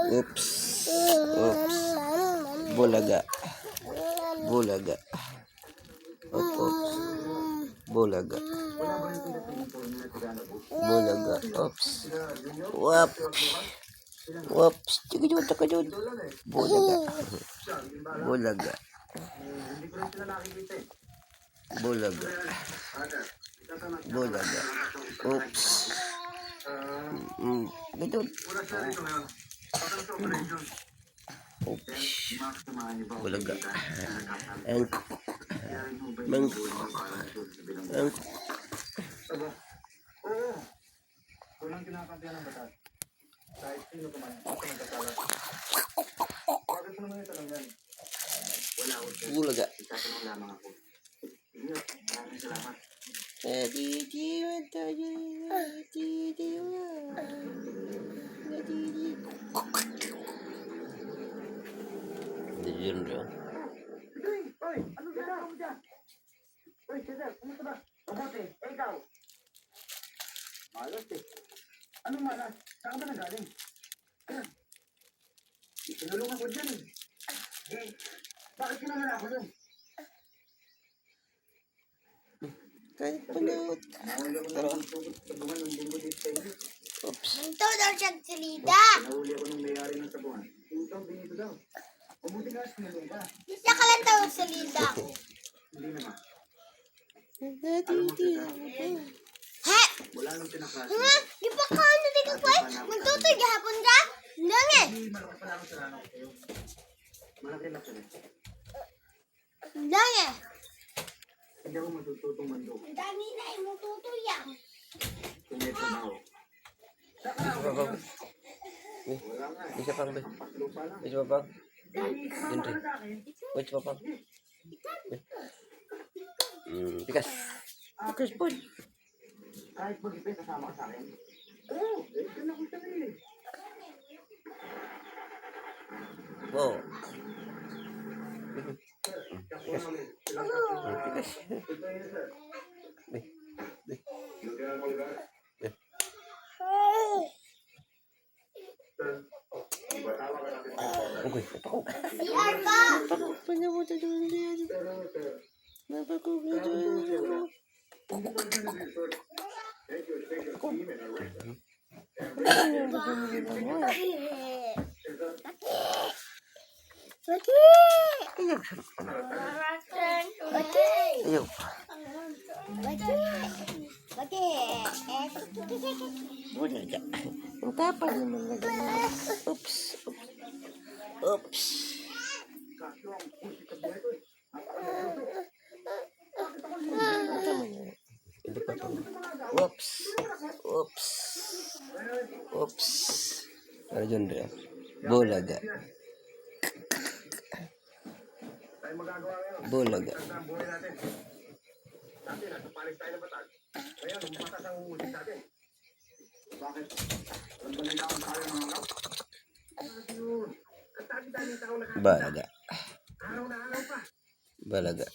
Oops. Oops. Bulaga. Bulaga. Oops. Bulaga. Bulaga. Oops. Wap. Oops. Takajud. Bulaga. Bulaga. Bulaga. Bulaga. Oops. Gajud. Oops. Bulaga. Walang kinakampihan ng batas. Kahit sino pa man, ako nagkasala. Bakit mo naman ito lang yan? Wala ako. Bulaga. Itatanong lamang ako. Sige, maraming salamat. Yun yun. Hoy! Anong ginagawa mo dyan? Hoy, Cesar, kumusta ba? Mabuti, ikaw. Malas eh. Anong malas? Saan ka ba nagaling? Sinulong ako dyan eh. Bakit kinaman ako dyan? Kahit panood. Pero, oops. Ito daw siyang salida. Nahuli ako ng mayari ng sabuhan. Ikaw, binito daw. Mabuti nga, sinulong ka. Isa ka lang daw salida. Hindi naman. He? Wala nang tinakasin. Di ba ka ano di ka kway? Magtutoy gahapon ka? Lang eh. Hindi, malaki pala ako sa lanok sa'yo. Malaki lang sa'yo. Lang eh. Hindi ako matututong mando. Ang dami na eh, mututoy yan. Kung may trabaho. Wala nga eh. Isa pang, Lupa lang. isa pang. Yun rin. Wait, isa pang. Tikas. Tikas po. Kahit mag-ipin, kasama ka sa akin. Oo, ito na kung sabihin eh. Wow. Tikas. Tikas. Okay. Si Arba. Panya mo tayo yan. Napakugod. Ayaw. Bulaga. Ang tapang naman na ganyan. Oops. Oops. Oops. Oops. Oops. Ano dyan rin? Bulaga. Tayo magagawa ngayon. Bulaga. Ang buhay natin. Dati, nasa palis tayo ng batas. Ngayon, umatas ang umusin sa atin. Bakit? Ang balita ang tayo mga kap? Ayun. Ang dami-daming tao na Balaga. araw na araw pa. Balaga.